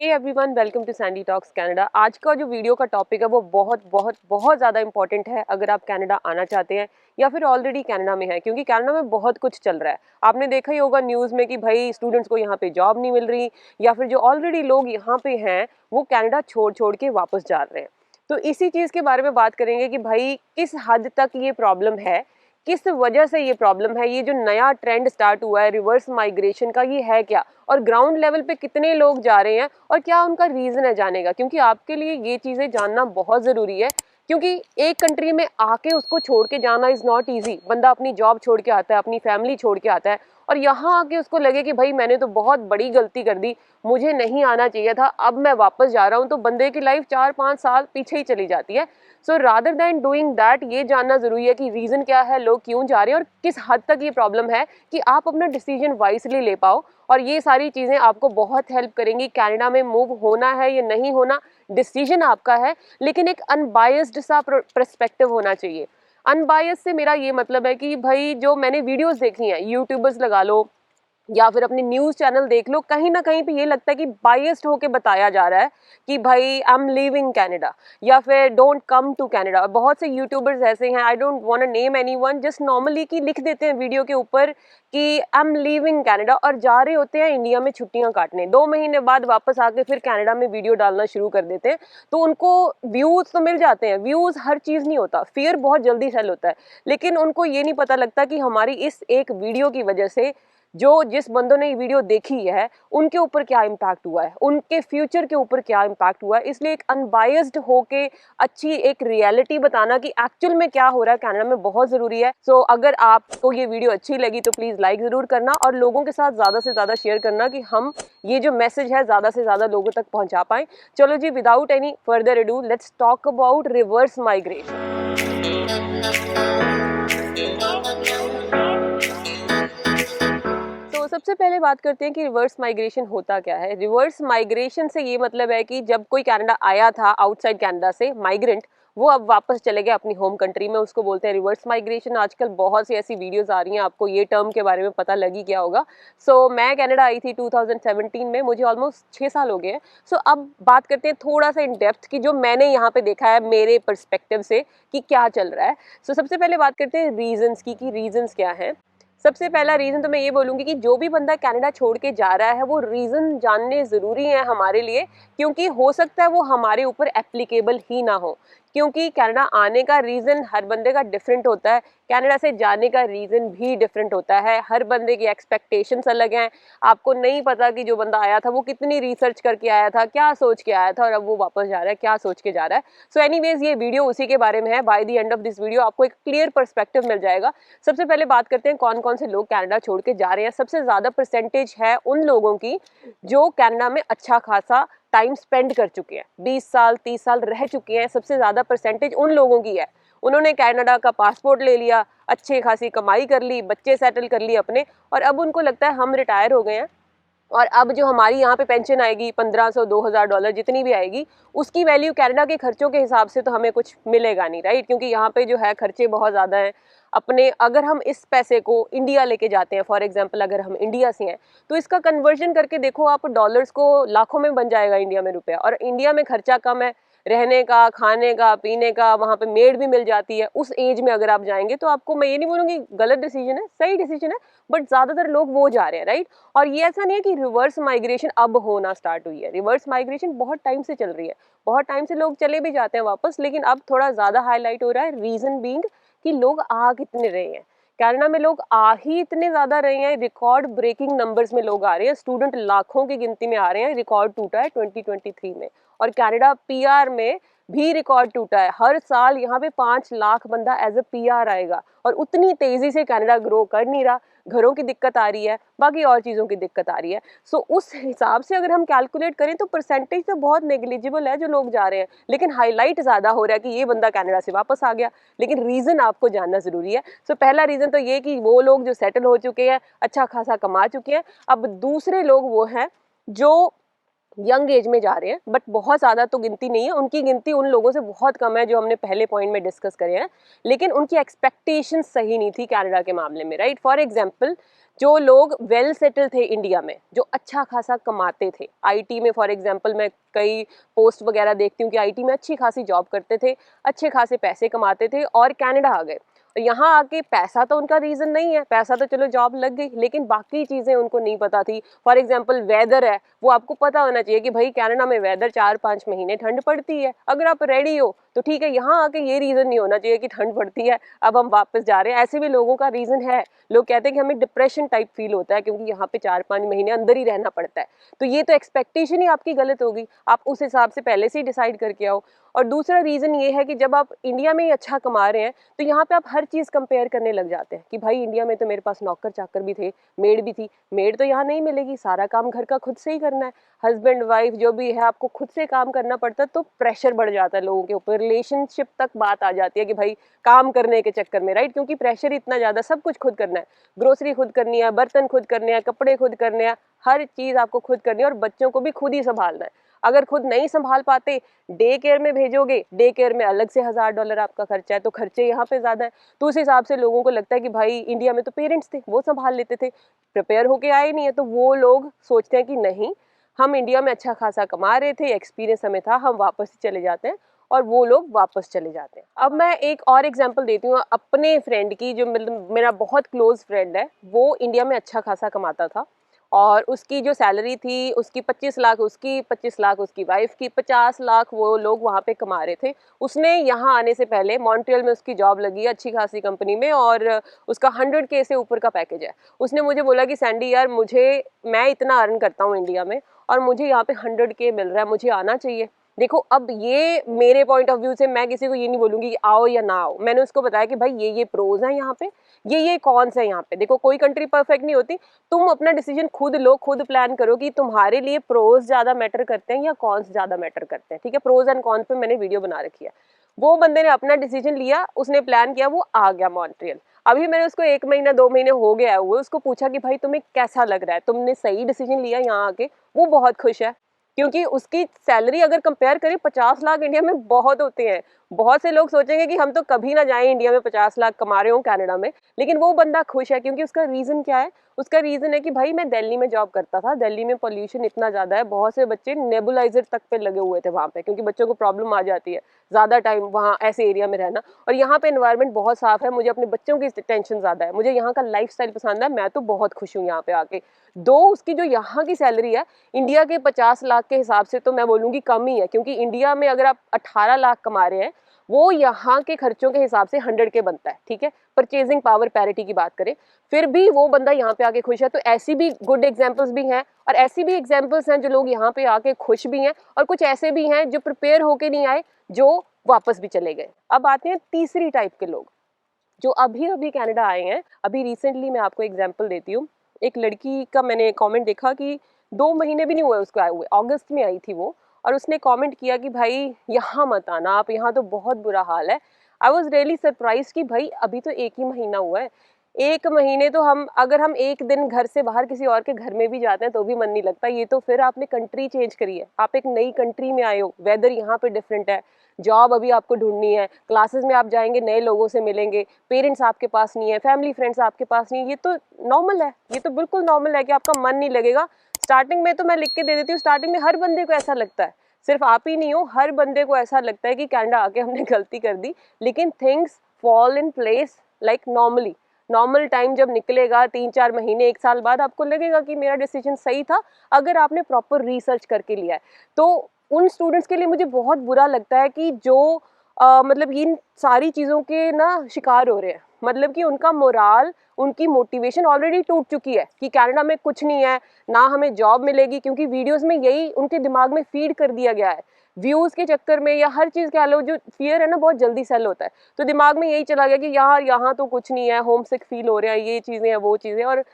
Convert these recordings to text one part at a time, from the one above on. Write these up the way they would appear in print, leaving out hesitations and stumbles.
Hey everyone, welcome to Sandy Talks Canada. आज का जो वीडियो का टॉपिक है वो बहुत बहुत बहुत ज़्यादा इंपॉर्टेंट है अगर आप कनाडा आना चाहते हैं या फिर ऑलरेडी कनाडा में हैं, क्योंकि कनाडा में बहुत कुछ चल रहा है। आपने देखा ही होगा न्यूज़ में कि भाई स्टूडेंट्स को यहाँ पे जॉब नहीं मिल रही, या फिर जो ऑलरेडी लोग यहाँ पे हैं वो कनाडा छोड़ छोड़ के वापस जा रहे हैं। तो इसी चीज़ के बारे में बात करेंगे कि भाई किस हद तक ये प्रॉब्लम है, किस वजह से ये प्रॉब्लम है, ये जो नया ट्रेंड स्टार्ट हुआ है रिवर्स माइग्रेशन का, ये है क्या, और ग्राउंड लेवल पे कितने लोग जा रहे हैं और क्या उनका रीज़न है जाने का। क्योंकि आपके लिए ये चीज़ें जानना बहुत ज़रूरी है, क्योंकि एक कंट्री में आके उसको छोड़ के जाना इज़ नॉट ईजी। बंदा अपनी जॉब छोड़ के आता है, अपनी फैमिली छोड़ के आता है, और यहाँ आके उसको लगे कि भाई मैंने तो बहुत बड़ी गलती कर दी, मुझे नहीं आना चाहिए था, अब मैं वापस जा रहा हूँ, तो बंदे की लाइफ 4-5 साल पीछे ही चली जाती है। So rather than doing that, ये जानना ज़रूरी है कि रीज़न क्या है, लोग क्यों जा रहे हैं और किस हद तक ये प्रॉब्लम है, कि आप अपना डिसीजन वाइसली ले पाओ। और ये सारी चीज़ें आपको बहुत हेल्प करेंगी। कनाडा में मूव होना है या नहीं होना, डिसीजन आपका है, लेकिन एक अनबायस्ड सा पर्सपेक्टिव होना चाहिए। अनबायस्ड से मेरा ये मतलब है कि भाई जो मैंने वीडियोस देखी हैं, यूट्यूबर्स लगा लो या फिर अपने न्यूज़ चैनल देख लो, कहीं ना कहीं पे ये लगता है कि बायस्ड होके बताया जा रहा है कि भाई आई एम लीविंग कनाडा या फिर डोंट कम टू कनाडा। बहुत से यूट्यूबर्स ऐसे हैं, I don't want to name anyone, just normally कि लिख देते हैं वीडियो के ऊपर कि आई एम लीविंग कनाडा, और जा रहे होते हैं इंडिया में छुट्टियां काटने। 2 महीने बाद वापस आके फिर कनाडा में वीडियो डालना शुरू कर देते हैं। तो उनको व्यूज़ तो मिल जाते हैं, व्यूज़ हर चीज़ नहीं होता, फियर बहुत जल्दी सेल होता है, लेकिन उनको ये नहीं पता लगता कि हमारी इस एक वीडियो की वजह से जो जिस बंदों ने ये वीडियो देखी है उनके ऊपर क्या इम्पैक्ट हुआ है, उनके फ्यूचर के ऊपर क्या इम्पैक्ट हुआ है। इसलिए एक अनबायस्ड होके अच्छी एक रियलिटी बताना कि एक्चुअल में क्या हो रहा है कनाडा में बहुत ज़रूरी है। सो अगर आपको ये वीडियो अच्छी लगी तो प्लीज़ लाइक ज़रूर करना और लोगों के साथ ज़्यादा से ज़्यादा शेयर करना कि हम ये जो मैसेज है ज़्यादा से ज़्यादा लोगों तक पहुँचा पाएँ। चलो जी, without any further ado, let's talk about reverse migration. तो सबसे पहले बात करते हैं कि रिवर्स माइग्रेशन होता क्या है। रिवर्स माइग्रेशन से ये मतलब है कि जब कोई कनाडा आया था आउटसाइड कनाडा से माइग्रेंट, वो अब वापस चले गए अपनी होम कंट्री में, उसको बोलते हैं रिवर्स माइग्रेशन। आजकल बहुत सी ऐसी वीडियोस आ रही हैं, आपको ये टर्म के बारे में पता लगी क्या होगा। मैं कनाडा आई थी 2017 में, मुझे ऑलमोस्ट 6 साल हो गए हैं। अब बात करते हैं थोड़ा सा इन डेप्थ कि जो मैंने यहाँ पे देखा है मेरे पर्सपेक्टिव से कि क्या चल रहा है। सबसे पहले बात करते हैं रीजंस की कि रीजंस क्या है। सबसे पहला रीज़न तो मैं ये बोलूँगी कि जो भी बंदा कनाडा छोड़ के जा रहा है वो रीज़न जानने ज़रूरी हैं हमारे लिए, क्योंकि हो सकता है वो हमारे ऊपर एप्लीकेबल ही ना हो। क्योंकि कनाडा आने का रीज़न हर बंदे का डिफरेंट होता है, कनाडा से जाने का रीज़न भी डिफरेंट होता है, हर बंदे की एक्सपेक्टेशंस अलग हैं। आपको नहीं पता कि जो बंदा आया था वो कितनी रिसर्च करके आया था, क्या सोच के आया था, और अब वो वापस जा रहा है क्या सोच के जा रहा है। एनीवेज ये वीडियो उसी के बारे में है। By the end of this video आपको एक क्लियर पर्सपेक्टिव मिल जाएगा। सबसे पहले बात करते हैं कौन कौन से लोग कनाडा छोड़ के जा रहे हैं। सबसे ज़्यादा परसेंटेज है उन लोगों की जो कनाडा में अच्छा खासा टाइम स्पेंड कर चुके हैं, 20 साल 30 साल रह चुके हैं। सबसे ज़्यादा परसेंटेज उन लोगों की है। उन्होंने कनाडा का पासपोर्ट ले लिया, अच्छी खासी कमाई कर ली, बच्चे सेटल कर लिए अपने, और अब उनको लगता है हम रिटायर हो गए हैं और अब जो हमारी यहाँ पे पेंशन आएगी 1500-2000 डॉलर जितनी भी आएगी, उसकी वैल्यू कनाडा के खर्चों के हिसाब से तो हमें कुछ मिलेगा नहीं, राइट। क्योंकि यहाँ पे जो है खर्चे बहुत ज़्यादा हैं। अपने अगर हम इस पैसे को इंडिया लेके जाते हैं, फॉर एग्जांपल अगर हम इंडिया से हैं तो इसका कन्वर्जन करके देखो आप, डॉलर्स को लाखों में बन जाएगा इंडिया में रुपया, और इंडिया में खर्चा कम है, रहने का, खाने का, पीने का, वहाँ पे मेड भी मिल जाती है। उस एज में अगर आप जाएंगे तो आपको, मैं ये नहीं बोलूँगी गलत डिसीजन है, सही डिसीजन है, बट ज़्यादातर लोग वो जा रहे हैं, राइट। और ये ऐसा नहीं है कि रिवर्स माइग्रेशन अब होना स्टार्ट हुई है, रिवर्स माइग्रेशन बहुत टाइम से चल रही है, बहुत टाइम से लोग चले भी जाते हैं वापस, लेकिन अब थोड़ा ज़्यादा हाईलाइट हो रहा है। रीज़न बीइंग कि लोग आ कितने रहे हैं कनाडा में, लोग आ ही इतने ज़्यादा रहे हैं, रिकॉर्ड ब्रेकिंग नंबर्स में लोग आ रहे हैं, स्टूडेंट लाखों की गिनती में आ रहे हैं। रिकॉर्ड टूटा है 2023 में, और कनाडा पीआर में भी रिकॉर्ड टूटा है। हर साल यहाँ पे 5 लाख बंदा एज ए पीआर आएगा, और उतनी तेज़ी से कनाडा ग्रो कर नहीं रहा। घरों की दिक्कत आ रही है, बाकी और चीज़ों की दिक्कत आ रही है। उस हिसाब से अगर हम कैलकुलेट करें तो परसेंटेज तो बहुत नेग्लिजिबल है जो लोग जा रहे हैं, लेकिन हाईलाइट ज़्यादा हो रहा है कि ये बंदा कनाडा से वापस आ गया। लेकिन रीज़न आपको जानना ज़रूरी है। पहला रीज़न तो ये कि वो लोग जो सेटल हो चुके हैं, अच्छा खासा कमा चुके हैं। अब दूसरे लोग वो हैं जो यंग एज में जा रहे हैं, बट बहुत ज़्यादा तो गिनती नहीं है, उनकी गिनती उन लोगों से बहुत कम है जो हमने पहले पॉइंट में डिस्कस करे हैं, लेकिन उनकी एक्सपेक्टेशन सही नहीं थी कनाडा के मामले में, राइट। फॉर एग्जांपल, जो लोग वेल सेटल थे इंडिया में, जो अच्छा खासा कमाते थे आईटी में, फॉर एग्जांपल मैं कई पोस्ट वगैरह देखती हूँ कि आईटी में अच्छी खासी जॉब करते थे, अच्छे खासे पैसे कमाते थे और कनाडा आ गए। यहाँ आके पैसा तो उनका रीज़न नहीं है, पैसा तो चलो जॉब लग गई, लेकिन बाकी चीज़ें उनको नहीं पता थी। फॉर एग्जांपल वेदर है, वो आपको पता होना चाहिए कि भाई कनाडा में वेदर 4-5 महीने ठंड पड़ती है, अगर आप रेडी हो तो ठीक है। यहाँ आके ये रीज़न नहीं होना चाहिए कि ठंड पड़ती है अब हम वापस जा रहे हैं। ऐसे भी लोगों का रीज़न है, लोग कहते हैं कि हमें डिप्रेशन टाइप फील होता है क्योंकि यहाँ पे 4-5 महीने अंदर ही रहना पड़ता है। तो ये तो एक्सपेक्टेशन ही आपकी गलत होगी, आप उस हिसाब से पहले से ही डिसाइड करके आओ। और दूसरा रीज़न ये है कि जब आप इंडिया में ही अच्छा कमा रहे हैं तो यहाँ पे आप हर चीज़ कंपेयर करने लग जाते हैं कि भाई इंडिया में तो मेरे पास नौकर चाकर भी थे, मेड भी थी, मेड तो यहाँ नहीं मिलेगी, सारा काम घर का खुद से ही करना है, हस्बैंड वाइफ जो भी है आपको खुद से काम करना पड़ता है। तो प्रेशर बढ़ जाता है लोगों के ऊपर, रिलेशनशिप तक बात आ जाती है कि भाई काम करने के चक्कर में, राइट, क्योंकि प्रेशर इतना ज़्यादा, सब कुछ खुद करना है, ग्रोसरी खुद करनी है, बर्तन खुद करने हैं, कपड़े खुद करने हैं, हर चीज़ आपको खुद करनी है और बच्चों को भी खुद ही संभालना है। अगर खुद नहीं संभाल पाते, डे केयर में भेजोगे, डे केयर में अलग से $1000 आपका खर्चा है, तो खर्चे यहाँ पे ज़्यादा है। तो उस हिसाब से लोगों को लगता है कि भाई इंडिया में तो पेरेंट्स थे, वो संभाल लेते थे, प्रिपेयर होके आए नहीं है, तो वो लोग सोचते हैं कि नहीं, हम इंडिया में अच्छा खासा कमा रहे थे, एक्सपीरियंस हमें था, हम वापस ही चले जाते हैं, और वो लोग वापस चले जाते हैं। अब मैं एक और एग्जांपल देती हूँ अपने फ्रेंड की, जो मतलब मेरा बहुत क्लोज फ्रेंड है, वो इंडिया में अच्छा खासा कमाता था और उसकी जो सैलरी थी उसकी 25 लाख उसकी, 25 लाख उसकी वाइफ की, 50 लाख वो लोग वहाँ पे कमा रहे थे। उसने यहाँ आने से पहले मॉन्ट्रियल में उसकी जॉब लगी है अच्छी खासी कंपनी में और उसका 100K से ऊपर का पैकेज है। उसने मुझे बोला कि सैंडी यार, मैं इतना अर्न करता हूँ इंडिया में और मुझे यहाँ पे 100K मिल रहा है, मुझे आना चाहिए। देखो, अब ये मेरे पॉइंट ऑफ व्यू से मैं किसी को ये नहीं बोलूँगी कि आओ या ना आओ। मैंने उसको बताया कि भाई ये प्रोज हैं यहाँ पे, ये कॉन्स है यहाँ पे। देखो, कोई कंट्री परफेक्ट नहीं होती, तुम अपना डिसीजन खुद लो, खुद प्लान करो कि तुम्हारे लिए प्रोज ज़्यादा मैटर करते हैं या कॉन्स ज़्यादा मैटर करते हैं, ठीक है। प्रोज एंड कॉन्स पे मैंने वीडियो बना रखी है। वो बंदे ने अपना डिसीजन लिया, उसने प्लान किया, वो आ गया मॉन्ट्रियल। अभी मैंने उसको 1 महीना 2 महीने हो गया हुआ, उसको पूछा कि भाई तुम्हें कैसा लग रहा है, तुमने सही डिसीजन लिया यहाँ आके। वो बहुत खुश है क्योंकि उसकी सैलरी अगर कंपेयर करें, 50 लाख इंडिया में बहुत होते हैं। बहुत से लोग सोचेंगे कि हम तो कभी ना जाएं इंडिया में 50 लाख कमा रहे हो कनाडा में, लेकिन वो बंदा खुश है क्योंकि उसका रीज़न क्या है? उसका रीज़न है कि भाई मैं दिल्ली में जॉब करता था, दिल्ली में पॉल्यूशन इतना ज़्यादा है, बहुत से बच्चे नेबुलाइजर तक पे लगे हुए थे वहाँ पे, क्योंकि बच्चों को प्रॉब्लम आ जाती है ज़्यादा टाइम वहाँ ऐसे एरिया में रहना। और यहाँ पे एनवायरनमेंट बहुत साफ़ है, मुझे अपने बच्चों की टेंशन ज़्यादा है, मुझे यहाँ का लाइफस्टाइल पसंद है, मैं तो बहुत खुश हूँ यहाँ पे आके। दो उसकी जो यहाँ की सैलरी है इंडिया के 50 लाख के हिसाब से तो मैं बोलूँगी कम ही है, क्योंकि इंडिया में अगर आप 18 लाख कमा रहे हैं, वो यहाँ के खर्चों के हिसाब से 100K बनता है, ठीक है। परचेजिंग पावर पैरिटी की बात करें, फिर भी वो बंदा यहाँ पे आके खुश है। तो ऐसी भी गुड एग्जांपल्स भी हैं और ऐसी भी एग्जांपल्स हैं जो लोग यहाँ पे आके खुश भी हैं, और कुछ ऐसे भी हैं जो प्रिपेयर होके नहीं आए, जो वापस भी चले गए। अब आते हैं तीसरी टाइप के लोग जो अभी अभी कनाडा आए हैं। अभी रिसेंटली मैं आपको एग्जांपल देती हूँ। एक लड़की का मैंने कमेंट देखा कि 2 महीने भी नहीं हुए उसको आए हुए, अगस्त में आई थी वो, और उसने कमेंट किया कि भाई यहाँ मत आना आप, यहाँ तो बहुत बुरा हाल है। आई वॉज रियली सरप्राइज कि भाई अभी तो 1 ही महीना हुआ है, 1 महीने तो अगर हम एक दिन घर से बाहर किसी और के घर में भी जाते हैं तो भी मन नहीं लगता। ये तो फिर आपने कंट्री चेंज करी है, आप एक नई कंट्री में आए हो, वेदर यहाँ पे डिफरेंट है, जॉब अभी आपको ढूंढनी है, क्लासेस में आप जाएंगे, नए लोगों से मिलेंगे, पेरेंट्स आपके पास नहीं है, फैमिली फ्रेंड्स आपके पास नहीं है। ये तो नॉर्मल है, ये तो बिल्कुल नॉर्मल है कि आपका मन नहीं लगेगा। स्टार्टिंग में तो मैं लिख के दे देती हूँ, स्टार्टिंग में हर बंदे को ऐसा लगता है, सिर्फ आप ही नहीं हो, हर बंदे को ऐसा लगता है कि कनाडा आके हमने गलती कर दी। लेकिन things fall in place like normally. Normal time जब निकलेगा 3-4 महीने 1 साल बाद, आपको लगेगा कि मेरा डिसीजन सही था, अगर आपने प्रॉपर रिसर्च करके लिया है। तो उन स्टूडेंट्स के लिए मुझे बहुत बुरा लगता है कि जो मतलब इन सारी चीज़ों के ना शिकार हो रहे हैं, मतलब कि उनका मोराल, उनकी मोटिवेशन ऑलरेडी टूट चुकी है कि कनाडा में कुछ नहीं है, ना हमें जॉब मिलेगी, क्योंकि वीडियोस में यही उनके दिमाग में फीड कर दिया गया है। व्यूज़ के चक्कर में या हर चीज़ कह लो, जो फियर है ना बहुत जल्दी सेल होता है, तो दिमाग में यही चला गया कि यार यहाँ तो कुछ नहीं है, होम सिक फील हो रहा है, ये चीज़ें हैं वो चीज़ें, और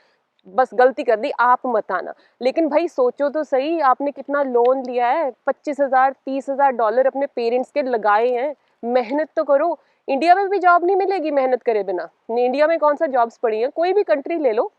बस गलती कर दी, आप मत आना। लेकिन भाई सोचो तो सही, आपने कितना लोन लिया है, 25,000 $30,000 डॉलर अपने पेरेंट्स के लगाए हैं, मेहनत तो करो। इंडिया में भी जॉब नहीं मिलेगी मेहनत करे बिना, इंडिया में कौन सा जॉब्स पड़ी हैं, कोई भी कंट्री ले लो,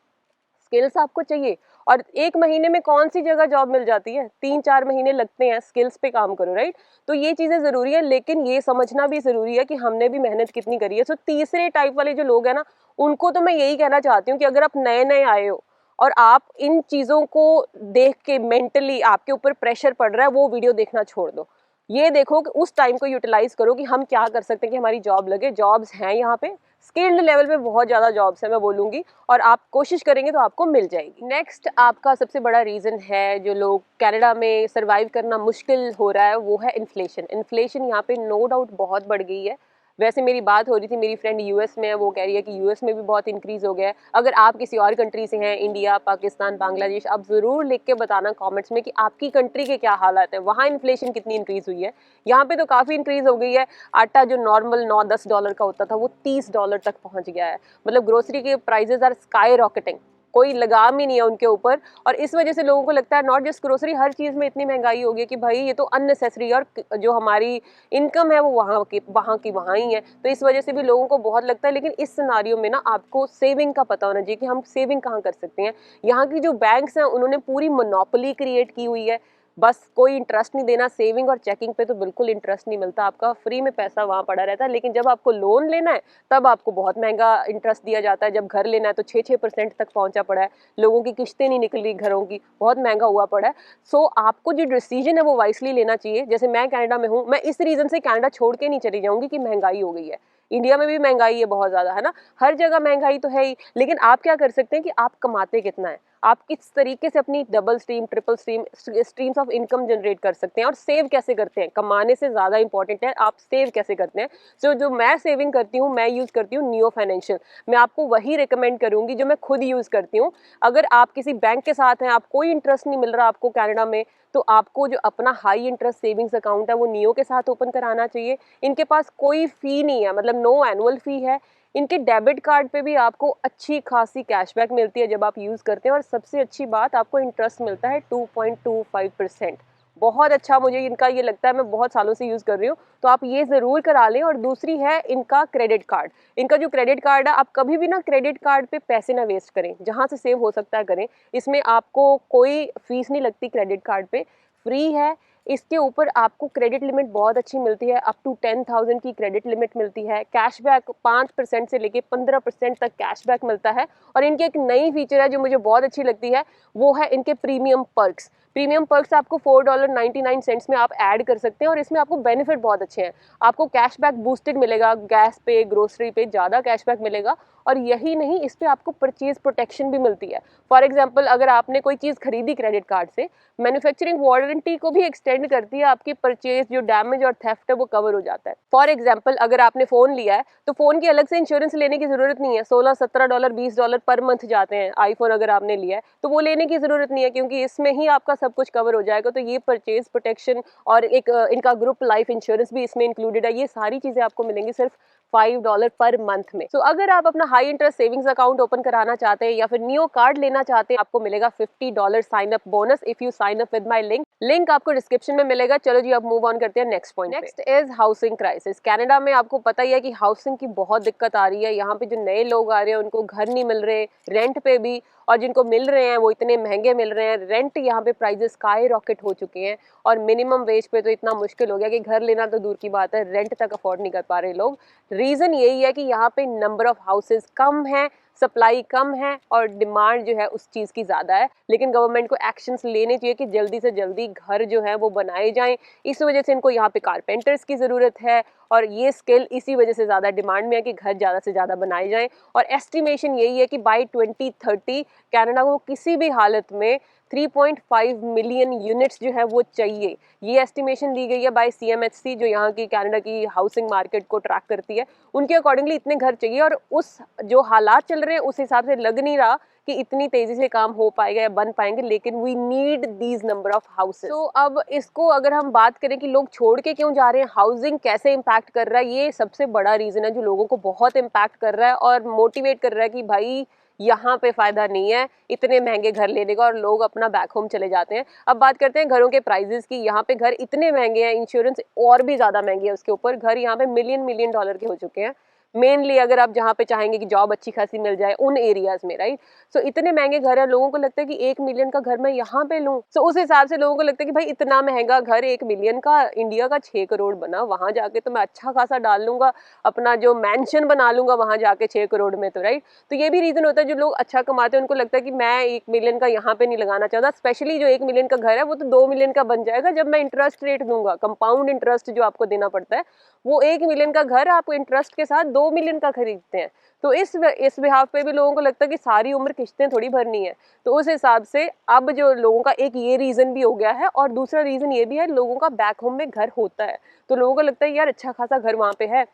स्किल्स आपको चाहिए और 1 महीने में कौन सी जगह जॉब मिल जाती है, 3-4 महीने लगते हैं, स्किल्स पे काम करो, राइट। तो ये चीज़ें ज़रूरी है, लेकिन ये समझना भी ज़रूरी है कि हमने भी मेहनत कितनी करी है। सो तीसरे टाइप वाले जो लोग हैं ना, उनको तो मैं यही कहना चाहती हूँ कि अगर आप नए-नए आए हो और आप इन चीज़ों को देख के मेंटली आपके ऊपर प्रेशर पड़ रहा है, वो वीडियो देखना छोड़ दो। ये देखो कि उस टाइम को यूटिलाइज करो कि हम क्या कर सकते हैं कि हमारी जॉब लगे। जॉब्स हैं यहाँ पे, स्किल्ड लेवल पे बहुत ज़्यादा जॉब्स है मैं बोलूँगी, और आप कोशिश करेंगे तो आपको मिल जाएगी। नेक्स्ट आपका सबसे बड़ा रीज़न है जो लोग कनाडा में सर्वाइव करना मुश्किल हो रहा है, वो है इन्फ्लेशन। इन्फ्लेशन यहाँ पे नो डाउट बहुत बढ़ गई है। वैसे मेरी बात हो रही थी, मेरी फ्रेंड यूएस में है, वो कह रही है कि यूएस में भी बहुत इंक्रीज़ हो गया है। अगर आप किसी और कंट्री से हैं, इंडिया, पाकिस्तान, बांग्लादेश, आप ज़रूर लिख के बताना कमेंट्स में कि आपकी कंट्री के क्या हालात हैं, वहाँ इन्फ्लेशन कितनी इंक्रीज़ हुई है। यहाँ पे तो काफ़ी इंक्रीज़ हो गई है। आटा जो नॉर्मल $9-10 का होता था, वो $30 तक पहुँच गया है। मतलब ग्रोसरी के प्राइजेज़ आर स्काई रॉकेटिंग, कोई लगाम ही नहीं है उनके ऊपर। और इस वजह से लोगों को लगता है नॉट जस्ट ग्रोसरी, हर चीज़ में इतनी महंगाई हो गई कि भाई ये तो अननेसेसरी है, और जो हमारी इनकम है वो वहाँ ही है। तो इस वजह से भी लोगों को बहुत लगता है। लेकिन इस सिनारियो में ना आपको सेविंग का पता होना चाहिए कि हम सेविंग कहाँ कर सकते हैं। यहाँ की जो बैंक्स हैं उन्होंने पूरी मोनोपोली क्रिएट की हुई है, बस कोई इंटरेस्ट नहीं देना। सेविंग और चेकिंग पे तो बिल्कुल इंटरेस्ट नहीं मिलता, आपका फ्री में पैसा वहाँ पड़ा रहता है। लेकिन जब आपको लोन लेना है तब आपको बहुत महंगा इंटरेस्ट दिया जाता है। जब घर लेना है तो 6-6% तक पहुँचा पड़ा है। लोगों की किस्तें नहीं निकली घरों की, बहुत महंगा हुआ पड़ा है। सो आपको जो डिसीजन है वो वाइसली लेना चाहिए। जैसे मैं कनाडा में हूँ, मैं इस रीज़न से कनाडा छोड़ के नहीं चली जाऊँगी कि महंगाई हो गई है। इंडिया में भी महंगाई है बहुत ज़्यादा, है ना, हर जगह महंगाई तो है ही। लेकिन आप क्या कर सकते हैं कि आप कमाते कितना है, आप किस तरीके से अपनी double stream, triple stream, streams of income generate कर सकते हैं, और सेव कैसे करते हैं। कमाने से ज़्यादा इंपॉर्टेंट है आप सेव कैसे करते हैं। सो जो मैं सेविंग करती हूँ, मैं यूज़ करती हूँ नियो फाइनेंशियल। मैं आपको वही रिकमेंड करूँगी जो मैं खुद यूज़ करती हूँ। अगर आप किसी बैंक के साथ हैं, आप कोई इंटरेस्ट नहीं मिल रहा आपको कनाडा में, तो आपको जो अपना हाई इंटरेस्ट सेविंग्स अकाउंट है वो नियो के साथ ओपन कराना चाहिए। इनके पास कोई फ़ी नहीं है, मतलब नो एनुअल फ़ी है। इनके डेबिट कार्ड पे भी आपको अच्छी खासी कैशबैक मिलती है जब आप यूज़ करते हैं, और सबसे अच्छी बात आपको इंटरेस्ट मिलता है 2.25%। बहुत अच्छा मुझे इनका ये लगता है, मैं बहुत सालों से यूज़ कर रही हूँ, तो आप ये ज़रूर करा लें। और दूसरी है इनका क्रेडिट कार्ड। इनका जो क्रेडिट कार्ड है, आप कभी भी ना क्रेडिट कार्ड पे पैसे ना वेस्ट करें, जहाँ से सेव हो सकता है करें। इसमें आपको कोई फीस नहीं लगती, क्रेडिट कार्ड पे फ्री है। इसके ऊपर आपको क्रेडिट लिमिट बहुत अच्छी मिलती है, अप टू 10,000 की क्रेडिट लिमिट मिलती है। कैशबैक 5% से लेके 15% तक कैशबैक मिलता है। और इनकी एक नई फीचर है जो मुझे बहुत अच्छी लगती है, वो है इनके प्रीमियम पर्क्स। प्रीमियम पर्क्स आपको $4.99 में आप ऐड कर सकते हैं, और इसमें आपको बेनिफिट बहुत अच्छे हैं। आपको कैशबैक बूस्टेड मिलेगा, गैस पे, ग्रोसरी पे ज़्यादा कैशबैक मिलेगा। और यही नहीं, इस पे आपको परचेज प्रोटेक्शन भी मिलती है। फॉर एग्जांपल, अगर आपने कोई चीज़ खरीदी क्रेडिट कार्ड से, मैन्युफैक्चरिंग वारंटी को भी एक्सटेंड करती है। आपकी परचेज जो डैमेज और थेफ्ट है वो कवर हो जाता है। फॉर एग्जांपल, अगर आपने फ़ोन लिया है तो फ़ोन की अलग से इंश्योरेंस लेने की ज़रूरत नहीं है। $16-17 $20 पर मंथ जाते हैं। आईफोन अगर आपने लिया है तो वो लेने की ज़रूरत नहीं है, क्योंकि इसमें ही आपका सब कुछ कवर हो जाएगा। तो ये परचेज प्रोटेक्शन और एक इनका ग्रुप लाइफ इंश्योरेंस भी इसमें इंक्लूडेड है। ये सारी चीज़ें आपको मिलेंगी सिर्फ $5 पर मंथ में। तो अगर आप अपना high interest savings account open कराना चाहते हैं या फिर नियो कार्ड लेना चाहते हैं, आपको मिलेगा $50 sign up bonus if you sign up with my link आपको डिस्क्रिप्शन में मिलेगा। चलो जी, अब मूव ऑन करते हैं next point. Next is housing crisis. Canada में आपको पता ही है कि हाउसिंग की बहुत दिक्कत आ रही है। यहाँ पे जो नए लोग आ रहे हैं उनको घर नहीं मिल रहे, रेंट पे भी, और जिनको मिल रहे हैं वो इतने महंगे मिल रहे हैं। रेंट यहाँ पे प्राइजेस स्काई रॉकेट हो चुके हैं, और मिनिमम वेज पे तो इतना मुश्किल हो गया कि घर लेना तो दूर की बात है, रेंट तक अफोर्ड नहीं कर पा रहे लोग। रीज़न यही है कि यहाँ पे नंबर ऑफ हाउसेज कम है, सप्लाई कम है, और डिमांड जो है उस चीज़ की ज़्यादा है। लेकिन गवर्नमेंट को एक्शंस लेने चाहिए कि जल्दी से जल्दी घर जो है वो बनाए जाएं। इस वजह से इनको यहाँ पे कारपेंटर्स की ज़रूरत है, और ये स्किल इसी वजह से ज़्यादा डिमांड में है कि घर ज़्यादा से ज़्यादा बनाए जाएं। और एस्टिमेशन यही है कि बाय 2030 कनाडा को किसी भी हालत में 3.5 मिलियन यूनिट्स जो है वो चाहिए। ये एस्टिमेशन दी गई है बाय CMHC, जो यहाँ की कनाडा की हाउसिंग मार्केट को ट्रैक करती है। उनके अकॉर्डिंगली इतने घर चाहिए, और उस जो हालात चल रहे हैं उस हिसाब से लग नहीं रहा कि इतनी तेजी से काम हो पाएगा या बन पाएंगे। लेकिन we need these number of houses. तो अब इसको अगर हम बात करें कि लोग छोड़ के क्यों जा रहे हैं, हाउसिंग कैसे इम्पैक्ट कर रहा है, ये सबसे बड़ा रीज़न है जो लोगों को बहुत इम्पैक्ट कर रहा है और मोटिवेट कर रहा है कि भाई यहाँ पे फ़ायदा नहीं है इतने महंगे घर लेने का, और लोग अपना बैक होम चले जाते हैं। अब बात करते हैं घरों के प्राइजेस की। यहाँ पे घर इतने महंगे हैं, इंश्योरेंस और भी ज़्यादा महंगी है उसके ऊपर। घर यहाँ पे मिलियन $डॉलर के हो चुके हैं। मेनली अगर आप जहाँ पे चाहेंगे कि जॉब अच्छी खासी मिल जाए उन एरियाज में, राइट। सो इतने महंगे घर है, लोगों को लगता है कि 1 मिलियन का घर मैं यहाँ पे लूँ। सो उस हिसाब से लोगों को लगता है कि भाई इतना महंगा घर 1 मिलियन का, इंडिया का 6 करोड़ बना, वहां जाके तो मैं अच्छा खासा डाल लूंगा, अपना जो मैंशन बना लूंगा वहां जाके 6 करोड़ में, तो राइट। तो ये भी रीजन होता है, जो लोग अच्छा कमाते हैं उनको लगता है कि मैं 1 मिलियन का यहाँ पे नहीं लगाना चाहता। स्पेशली जो 1 मिलियन का घर है वो तो 2 मिलियन का बन जाएगा जब मैं इंटरेस्ट रेट दूंगा, कंपाउंड इंटरेस्ट जो आपको देना पड़ता है, वो 1 मिलियन का घर आप इंटरेस्ट के साथ 2 मिलियन का खरीदते हैं। तो इस बिहाफ पे भी लोगों को लगता है कि सारी उम्र किस्तें थोड़ी भरनी है। तो उस हिसाब से अब जो लोगों का एक ये रीजन भी हो गया है, और दूसरा रीजन ये भी है, लोगों का बैक होम में घर होता है, तो लोगों को लगता है यार अच्छा खासा घर वहां पे है,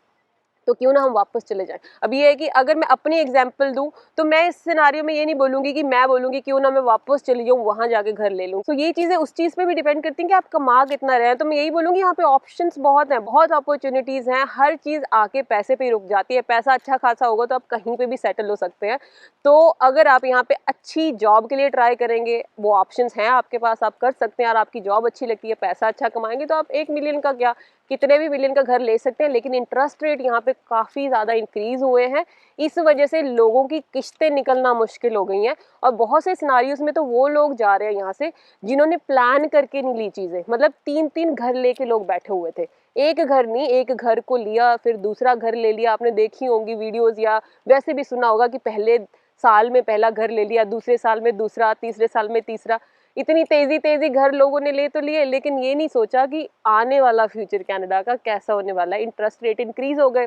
तो क्यों ना हम वापस चले जाएं। अब ये है कि अगर मैं अपनी एग्जांपल दूं तो मैं इस सिनारियो में ये नहीं बोलूंगी कि मैं बोलूंगी क्यों ना मैं वापस चली जाऊं, वहां जाके घर ले लूं। तो ये चीजें उस चीज पे भी डिपेंड करती हैं कि आप कमा कितना रहे हैं। तो मैं यही बोलूंगी यहाँ पे ऑप्शंस बहुत हैं, बहुत अपॉर्चुनिटीज हैं, हर चीज आके पैसे पे ही रुक जाती है। पैसा अच्छा खासा होगा तो आप कहीं पे भी सेटल हो सकते हैं। तो अगर आप यहाँ पे अच्छी जॉब के लिए ट्राई करेंगे, वो ऑप्शंस हैं आपके पास, आप कर सकते हैं, और आपकी जॉब अच्छी लगती है, पैसा अच्छा कमाएंगे, तो आप 1 मिलियन का क्या, कितने भी मिलियन का घर ले सकते हैं। लेकिन इंटरेस्ट रेट यहाँ पे काफी ज्यादा इंक्रीज हुए हैं, इस वजह से लोगों की किस्तें निकलना मुश्किल हो गई हैं। और बहुत से सिनारियोज में तो वो लोग जा रहे हैं यहाँ से जिन्होंने प्लान करके नहीं ली चीजें, मतलब 3-3 घर लेके लोग बैठे हुए थे। एक घर नहीं, एक घर को लिया फिर दूसरा घर ले लिया। आपने देखी होंगी वीडियोज, या वैसे भी सुना होगा कि पहले साल में पहला घर ले लिया, दूसरे साल में दूसरा, तीसरे साल में तीसरा। इतनी तेजी तेजी घर लोगों ने ले तो लिए, लेकिन ये नहीं सोचा कि आने वाला फ्यूचर कनाडा का कैसा होने वाला है। इंटरेस्ट रेट इंक्रीज हो गए,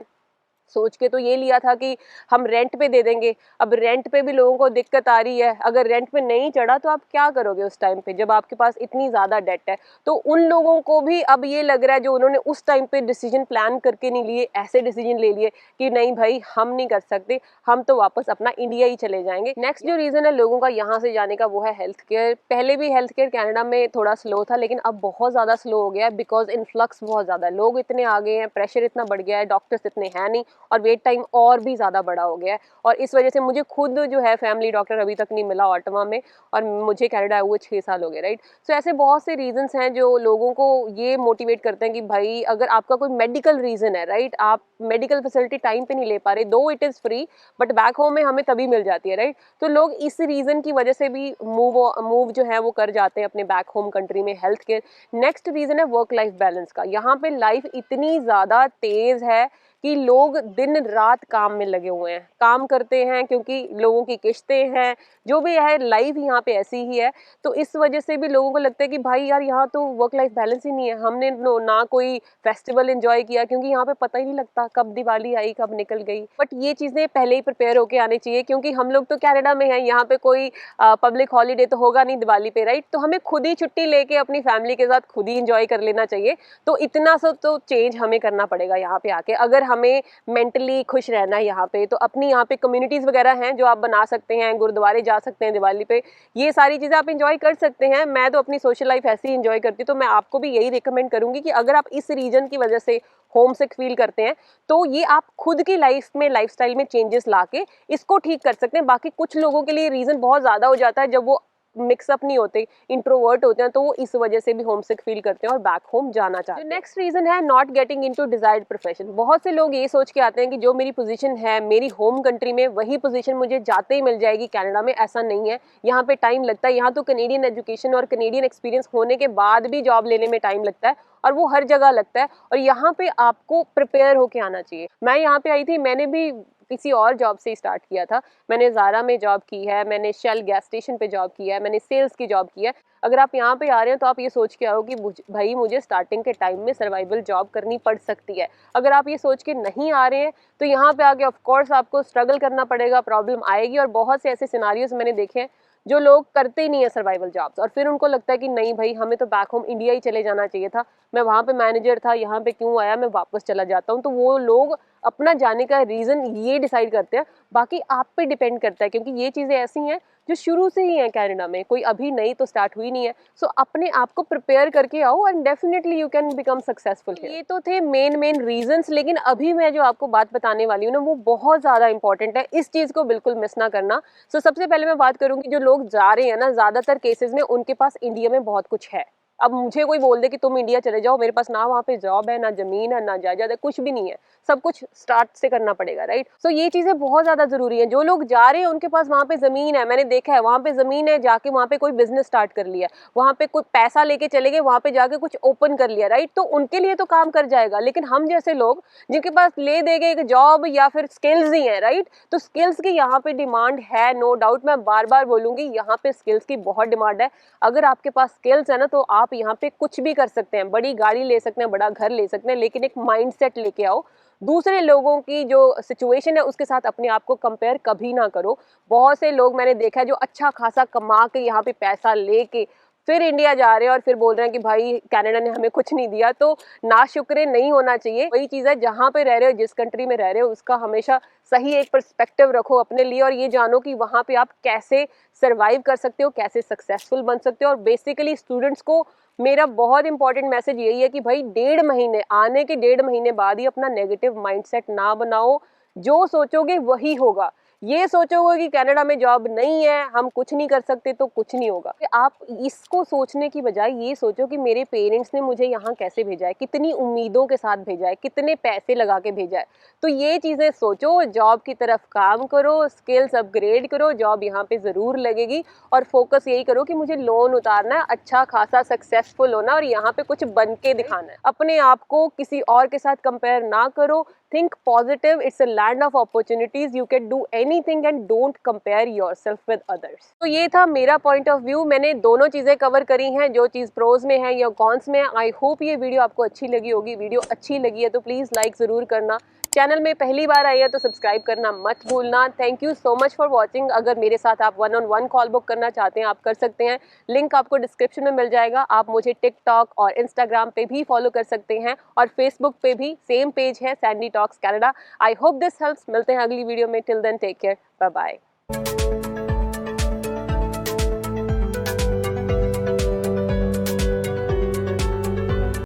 सोच के तो ये लिया था कि हम रेंट पे दे देंगे। अब रेंट पे भी लोगों को दिक्कत आ रही है, अगर रेंट पे नहीं चढ़ा तो आप क्या करोगे उस टाइम पे जब आपके पास इतनी ज़्यादा डेट है। तो उन लोगों को भी अब ये लग रहा है, जो उन्होंने उस टाइम पे डिसीजन प्लान करके नहीं लिए, ऐसे डिसीजन ले लिए कि नहीं भाई हम नहीं कर सकते, हम तो वापस अपना इंडिया ही चले जाएंगे। नेक्स्ट जो रीज़न है लोगों का यहाँ से जाने का, वो है हेल्थ केयर। पहले भी हेल्थ केयर कनाडा में थोड़ा स्लो था, लेकिन अब बहुत ज़्यादा स्लो हो गया है, बिकॉज इन्फ्लक्स बहुत ज़्यादा है, लोग इतने आ गए हैं, प्रेशर इतना बढ़ गया है, डॉक्टर्स इतने हैं नहीं, और वेट टाइम और भी ज़्यादा बड़ा हो गया है। और इस वजह से मुझे खुद जो है फैमिली डॉक्टर अभी तक नहीं मिला ऑटवा में, और मुझे कनाडा आए हुए 6 साल हो गए, राइट। सो ऐसे बहुत से रीजंस हैं जो लोगों को ये मोटिवेट करते हैं कि भाई अगर आपका कोई मेडिकल रीज़न है, राइट, आप मेडिकल फैसिलिटी टाइम पे नहीं ले पा रहे, दो it is free, but back home में हमें तभी मिल जाती है, राइट। तो लोग इस रीज़न की वजह से भी मूव जो है वो कर जाते हैं अपने बैक होम कंट्री में हेल्थ केयर। नेक्स्ट रीज़न है वर्क लाइफ बैलेंस का। यहाँ पे लाइफ इतनी ज़्यादा तेज़ है कि लोग दिन रात काम में लगे हुए हैं, काम करते हैं, क्योंकि लोगों की किस्तें हैं, जो भी है लाइफ यहाँ पे ऐसी ही है। तो इस वजह से भी लोगों को लगता है कि भाई यार यहाँ तो वर्क लाइफ बैलेंस ही नहीं है, हमने ना कोई फेस्टिवल एंजॉय किया, क्योंकि यहाँ पे पता ही नहीं लगता कब दिवाली आई कब निकल गई। बट ये चीज़ें पहले ही प्रिपेयर होके आनी चाहिए, क्योंकि हम लोग तो कनाडा में हैं, यहाँ पे कोई पब्लिक हॉलीडे तो होगा नहीं दिवाली पे, राइट। तो हमें खुद ही छुट्टी लेके अपनी फैमिली के साथ खुद ही इंजॉय कर लेना चाहिए। तो इतना सा तो चेंज हमें करना पड़ेगा यहाँ पे आके, अगर हमें मेंटली खुश रहना है यहाँ पे। तो अपनी यहाँ पे कम्युनिटीज़ वगैरह हैं जो आप बना सकते हैं, गुरुद्वारे जा सकते हैं दिवाली पे, ये सारी चीज़ें आप इंजॉय कर सकते हैं। मैं तो अपनी सोशल लाइफ ऐसे ही इंजॉय करती हूँ, तो मैं आपको भी यही रिकमेंड करूँगी कि अगर आप इस रीजन की वजह से होम सिक फील करते हैं, तो ये आप खुद की लाइफ में लाइफस्टाइल में चेंजेस लाके इसको ठीक कर सकते हैं। बाकी कुछ लोगों के लिए रीज़न बहुत ज़्यादा हो जाता है, जब वो मिक्सअप नहीं होते, इंट्रोवर्ट होते हैं, तो वो इस वजह से भी होम सिक फील करते हैं और बैक होम जाना चाहते हैं। नेक्स्ट रीजन है not getting into desired profession. बहुत से लोग ये सोच के आते हैं कि जो मेरी पोजीशन है मेरी होम कंट्री में, वही पोजीशन मुझे जाते ही मिल जाएगी कनाडा में। ऐसा नहीं है, यहाँ पे टाइम लगता है। यहाँ तो कनेडियन एजुकेशन और कनेडियन एक्सपीरियंस होने के बाद भी जॉब लेने में टाइम लगता है, और वो हर जगह लगता है। और यहाँ पे आपको प्रिपेयर होके आना चाहिए। मैं यहाँ पे आई थी, मैंने भी किसी और जॉब से स्टार्ट किया था। मैंने ज़ारा में जॉब की है, मैंने शेल गैस स्टेशन पे जॉब किया है, मैंने सेल्स की जॉब की है। अगर आप यहाँ पे आ रहे हैं तो आप ये सोच के आओ कि भाई मुझे स्टार्टिंग के टाइम में सर्वाइवल जॉब करनी पड़ सकती है। अगर आप ये सोच के नहीं आ रहे हैं तो यहाँ पे आके ऑफ कोर्स आपको स्ट्रगल करना पड़ेगा, प्रॉब्लम आएगी। और बहुत से ऐसे सिनारियोज मैंने देखे हैं जो लोग करते ही नहीं है सर्वाइवल जॉब्स, और फिर उनको लगता है कि नहीं भाई हमें तो बैक होम इंडिया ही चले जाना चाहिए था, मैं वहाँ पे मैनेजर था, यहाँ पे क्यों आया, मैं वापस चला जाता हूँ। तो वो लोग अपना जाने का रीज़न ये डिसाइड करते हैं। बाकी आप पे डिपेंड करता है, क्योंकि ये चीज़ें ऐसी हैं जो शुरू से ही हैं कनाडा में, कोई अभी नई तो स्टार्ट हुई नहीं है। सो अपने आप को प्रिपेयर करके आओ and definitely you can become successful. ये तो थे मेन रीजंस, लेकिन अभी मैं जो आपको बात बताने वाली हूँ ना, वो बहुत ज़्यादा इंपॉर्टेंट है, इस चीज़ को बिल्कुल मिस ना करना। सो सबसे पहले मैं बात करूँगी जो लोग जा रहे हैं ना, ज़्यादातर केसेस में उनके पास इंडिया में बहुत कुछ है, अब मुझे कोई बोल दे कि तुम इंडिया चले जाओ, मेरे पास ना वहाँ पे जॉब है, ना जमीन है, ना जायदाद है, कुछ भी नहीं है, सब कुछ स्टार्ट से करना पड़ेगा, राइट। सो ये चीजें बहुत ज्यादा जरूरी है। जो लोग जा रहे हैं उनके पास वहाँ पे जमीन है, मैंने देखा है वहाँ पे जमीन है, जाके वहाँ पे कोई बिजनेस स्टार्ट कर लिया, वहाँ पे कोई पैसा लेके चले गए, वहाँ पे जाके कुछ ओपन कर लिया, राइट। तो उनके लिए तो काम कर जाएगा, लेकिन हम जैसे लोग जिनके पास ले दे गए एक जॉब या फिर स्किल्स ही है, राइट, तो स्किल्स की यहाँ पे डिमांड है, नो डाउट। मैं बार बार बोलूंगी यहाँ पे स्किल्स की बहुत डिमांड है। अगर आपके पास स्किल्स है ना तो आप यहाँ पे कुछ भी कर सकते हैं, बड़ी गाड़ी ले सकते हैं, बड़ा घर ले सकते हैं, लेकिन एक माइंडसेट लेके आओ। दूसरे लोगों की जो सिचुएशन है उसके साथ अपने आप को कंपेयर कभी ना करो। बहुत से लोग मैंने देखा है जो अच्छा खासा कमा के यहाँ पे पैसा लेके फिर इंडिया जा रहे हैं और फिर बोल रहे हैं कि भाई कनाडा ने हमें कुछ नहीं दिया। तो नाशुक्रे नहीं होना चाहिए। वही चीज़ है, जहाँ पे रह रहे हो, जिस कंट्री में रह रहे हो, उसका हमेशा सही एक पर्सपेक्टिव रखो अपने लिए और ये जानो कि वहाँ पे आप कैसे सर्वाइव कर सकते हो, कैसे सक्सेसफुल बन सकते हो। और बेसिकली स्टूडेंट्स को मेरा बहुत इंपॉर्टेंट मैसेज यही है कि भाई 1.5 महीने, आने के 1.5 महीने बाद ही अपना नेगेटिव माइंडसेट ना बनाओ। जो सोचोगे वही होगा। ये सोचोगे कि कनाडा में जॉब नहीं है, हम कुछ नहीं कर सकते, तो कुछ नहीं होगा। आप इसको सोचने की बजाय ये सोचो कि मेरे पेरेंट्स ने मुझे यहाँ कैसे भेजा है, कितनी उम्मीदों के साथ भेजा है, कितने पैसे लगा के भेजा है। तो ये चीज़ें सोचो, जॉब की तरफ काम करो, स्किल्स अपग्रेड करो, जॉब यहाँ पे ज़रूर लगेगी। और फोकस यही करो कि मुझे लोन उतारना है, अच्छा खासा सक्सेसफुल होना और यहाँ पे कुछ बन के दिखाना है। अपने आप को किसी और के साथ कंपेयर ना करो। Think positive. It's a land of opportunities. You can do anything and don't compare yourself with others. तो ये था मेरा पॉइंट ऑफ व्यू। मैंने दोनों चीज़ें कवर करी हैं, जो चीज़ प्रोज में है या कॉन्स में है। आई होप ये वीडियो आपको अच्छी लगी होगी। वीडियो अच्छी लगी है तो प्लीज़ लाइक ज़रूर करना। चैनल में पहली बार आई है तो सब्सक्राइब करना मत भूलना। Thank you so much for watching. अगर मेरे साथ आप 1-on-1 कॉल बुक करना चाहते हैं, आप कर सकते हैं। लिंक आपको डिस्क्रिप्शन में मिल जाएगा। आप मुझे टिकटॉक और इंस्टाग्राम पे भी फॉलो कर सकते हैं और फेसबुक पे भी सेम पेज है, Sandy Talks Canada. I hope this helps. मिलते हैं अगली वीडियो में। Till then take care, bye bye.